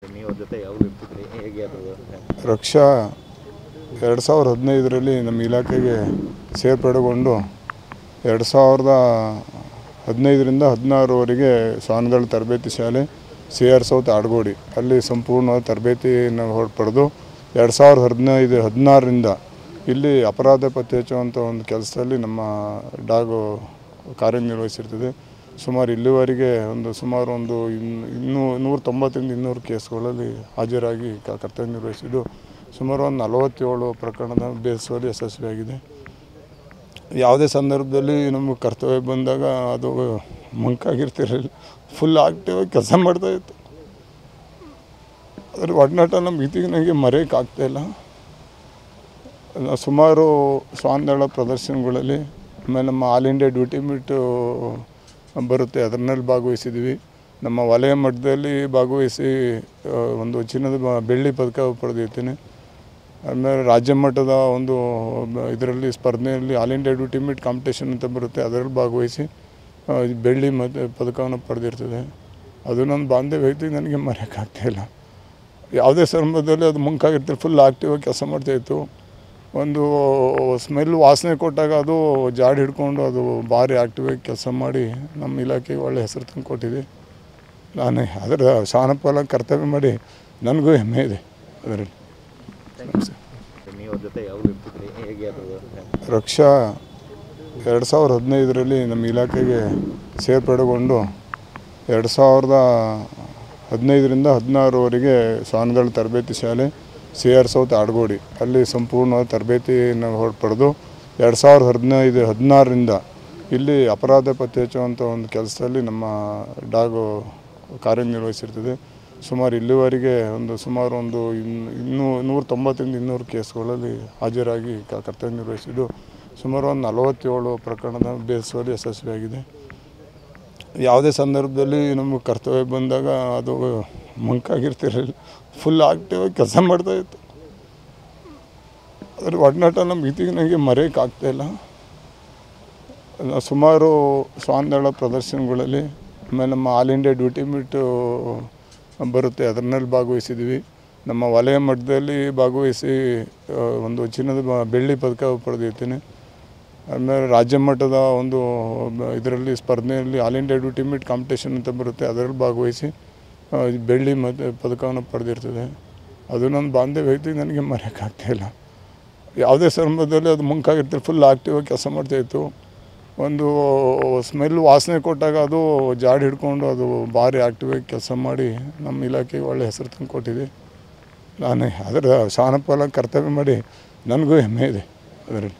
ನೀವು ಅವ್ರ ಜೊತೆ ಯಾವಾಗ ಇರ್ತಿದ್ರಿ, ಹೇಗೆ ಅದು? ರಕ್ಷಾ 2015ರಲ್ಲಿ ನಮ್ಮ ಇಲಾಖೆಗೆ ಸೇರ್ಪಡೆಗೊಂಡು 2015ರಿಂದ 16ರವರೆಗೆ ಸಾನ್ಗಳ ತರಬೇತಿ ಶಾಲೆ CR ಸೌತ್ ಆಡ್ಗೋಡಿ ಅಲ್ಲಿ ಸಂಪೂರ್ಣವಾದ ತರಬೇತಿಯನ್ನು ಪಡೆದು 2016ರಿಂದ ಇಲ್ಲಿ ಅಪರಾಧ ಪತ್ತೆ ಹಚ್ಚುವಂಥ ಒಂದು ಕೆಲಸದಲ್ಲಿ ನಮ್ಮ ಡಾಗು ಕಾರ್ಯನಿರ್ವಹಿಸಿರ್ತದೆ. ಸುಮಾರು ಇಲ್ಲಿವರೆಗೆ ಸುಮಾರು 190ರಿಂದ 200 ಕೇಸ್ಗಳಲ್ಲಿ ಹಾಜರಾಗಿ ಕರ್ತವ್ಯ ನಿರ್ವಹಿಸಿದ್ದು ಸುಮಾರು 47 ಪ್ರಕರಣದ ಬೇಯಿಸುವಲ್ಲಿ ಯಶಸ್ವಿಯಾಗಿದೆ. ಯಾವುದೇ ಸಂದರ್ಭದಲ್ಲಿ ನಮಗೆ ಕರ್ತವ್ಯ ಬಂದಾಗ ಅದು ಮಂಕಾಗಿರ್ತಿರಲಿಲ್ಲ, ಫುಲ್ ಆಕ್ಟಿವ್ ಆಗಿ ಕೆಲಸ ಮಾಡ್ತಾಯಿತ್ತು. ಅದ್ರ ಒಡನಾಟ ನಮ್ಮ ಇತಿಗೆ ನನಗೆ ಮರೆಯೋಕ್ಕಾಗ್ತಾಯಿಲ್ಲ. ಸುಮಾರು ಶ್ವಾನದಳ ಪ್ರದರ್ಶನಗಳಲ್ಲಿ, ಆಮೇಲೆ ನಮ್ಮ ಆಲ್ ಇಂಡಿಯಾ ಡ್ಯೂಟಿ ಮೀಟ್ ಬರುತ್ತೆ, ಅದರಲ್ಲಿ ಭಾಗವಹಿಸಿದ್ವಿ. ನಮ್ಮ ವಲಯ ಮಟ್ಟದಲ್ಲಿ ಭಾಗವಹಿಸಿ ಒಂದು ಬೆಳ್ಳಿ ಪದಕ ಪಡೆದಿರ್ತೀನಿ. ಆಮೇಲೆ ರಾಜ್ಯ ಮಟ್ಟದ ಇದರಲ್ಲಿ ಸ್ಪರ್ಧೆಯಲ್ಲಿ all India duty meet competition ಅಂತ ಬರುತ್ತೆ, ಅದರಲ್ಲಿ ಭಾಗವಹಿಸಿ ಬೆಳ್ಳಿ ಪದಕವನ್ನು ಪಡೆದಿರ್ತದೆ. ಅದು ನನ್ನ ಬಾಂಧವ್ಯ ಐತಿ, ನನಗೆ ಮರೆಯೋಕ್ಕಾಗ್ತಾಯಿಲ್ಲ. ಯಾವುದೇ ಸಂದರ್ಭದಲ್ಲಿ ಅದು ಮುಂಕಾಗಿರ್ತಾರೆ, ಫುಲ್ ಆಕ್ಟಿವ್ ಆಗಿ ಕೆಲಸ ಮಾಡ್ತಾಯಿತ್ತು. ಒಂದು ಸ್ಮೆಲ್ ವಾಸನೆ ಕೊಟ್ಟಾಗ ಅದು ಜಾಡಿ ಹಿಡ್ಕೊಂಡು ಅದು ಭಾರಿ ಆಕ್ಟಿವ್ ಆಗಿ ಕೆಲಸ ಮಾಡಿ ನಮ್ಮ ಇಲಾಖೆಗೆ ಒಳ್ಳೆ ಹೆಸರು ತಂದು ಕೊಟ್ಟಿದೆ. ನಾನು ಅದರ ಶಾನಪಾಲ ಕರ್ತವ್ಯ ಮಾಡಿ ನನಗೂ ಹೆಮ್ಮೆ ಇದೆ ಅದರಲ್ಲಿ. ನೀವು ಅವ್ರ ಜೊತೆ ಯಾವಾಗ ಇರ್ತಿದ್ರಿ, ಹೇಗೆ ಅದು? ರಕ್ಷಾ 2015ರಲ್ಲಿ ನಮ್ಮ ಇಲಾಖೆಗೆ ಸೇರ್ಪಡೆಗೊಂಡು 2015ರಿಂದ 16ರವರೆಗೆ ಸಾನ್ಗಳ ತರಬೇತಿ ಶಾಲೆ CR ಸೌತ್ ಆಡ್ಗೋಡಿ ಅಲ್ಲಿ ಸಂಪೂರ್ಣವಾದ ತರಬೇತಿಯನ್ನು ಪಡೆದು 2016ರಿಂದ ಇಲ್ಲಿ ಅಪರಾಧ ಪತ್ತೆ ಹಚ್ಚುವಂಥ ಒಂದು ಕೆಲಸದಲ್ಲಿ ನಮ್ಮ ಡಾಗು ಕಾರ್ಯನಿರ್ವಹಿಸಿರ್ತದೆ. ಸುಮಾರು ಇಲ್ಲಿವರೆಗೆ ಸುಮಾರು 190ರಿಂದ 200 ಕೇಸ್ಗಳಲ್ಲಿ ಹಾಜರಾಗಿ ಕರ್ತವ್ಯ ನಿರ್ವಹಿಸಿದ್ದು ಸುಮಾರು 47 ಪ್ರಕರಣದ ಬೇಯಿಸುವಲ್ಲಿ ಯಶಸ್ವಿಯಾಗಿದೆ. ಯಾವುದೇ ಸಂದರ್ಭದಲ್ಲಿ ನಮಗೆ ಕರ್ತವ್ಯ ಬಂದಾಗ ಅದು ಮಂಕಾಗಿರ್ತಿರಲಿಲ್ಲ, ಫುಲ್ ಆಕ್ಟಿವ್ ಆಗಿ ಕೆಲಸ ಮಾಡ್ತಾಯಿತ್ತು. ಅದ್ರ ಒಡನಾಟ ನಮ್ಮ ಇತಿಗೆ ನನಗೆ ಮರೆಯೋಕ್ಕಾಗ್ತಾಯಿಲ್ಲ. ಸುಮಾರು ಶ್ವಾನದಳ ಪ್ರದರ್ಶನಗಳಲ್ಲಿ, ಆಮೇಲೆ ನಮ್ಮ ಆಲ್ ಇಂಡಿಯಾ ಡ್ಯೂಟಿ ಮೀಟ್ ಬರುತ್ತೆ, ಅದರಲ್ಲಿ ಭಾಗವಹಿಸಿದ್ವಿ. ನಮ್ಮ ವಲಯ ಮಟ್ಟದಲ್ಲಿ ಭಾಗವಹಿಸಿ ಬೆಳ್ಳಿ ಪದಕ ಪಡೆದಿರ್ತೀನಿ. ಆಮೇಲೆ ರಾಜ್ಯ ಮಟ್ಟದ ಇದರಲ್ಲಿ ಸ್ಪರ್ಧೆಯಲ್ಲಿ all India duty meet competition ಅಂತ ಬರುತ್ತೆ, ಅದರಲ್ಲಿ ಭಾಗವಹಿಸಿ ಬೆಳ್ಳಿ ಪದಕವನ್ನು ಪಡೆದಿರ್ತದೆ. ಅದು ನನ್ನ ಬಾಂಧವ್ಯ ಐತಿ, ನನಗೆ ಮರೆಯೋಕ್ಕಾಗ್ತಾಯಿಲ್ಲ. ಯಾವುದೇ ಸಂದರ್ಭದಲ್ಲಿ ಅದು ಮುಂಕಾಗಿರ್ತಾರೆ, ಫುಲ್ ಆಕ್ಟಿವ್ ಆಗಿ ಕೆಲಸ ಮಾಡ್ತಾಯಿತ್ತು. ಒಂದು ಸ್ಮೆಲ್ ವಾಸನೆ ಕೊಟ್ಟಾಗ ಅದು ಜಾಡಿ ಹಿಡ್ಕೊಂಡು ಅದು ಭಾರಿ ಆಕ್ಟಿವ್ ಆಗಿ ಕೆಲಸ ಮಾಡಿ ನಮ್ಮ ಇಲಾಖೆಗೆ ಒಳ್ಳೆ ಹೆಸರು ತಂದು ಕೊಟ್ಟಿದೆ. ನಾನು ಅದರ ಶಾನಪಾಲ ಕರ್ತವ್ಯ ಮಾಡಿ ನನಗೂ ಹೆಮ್ಮೆ ಇದೆ ಅದರಲ್ಲಿ.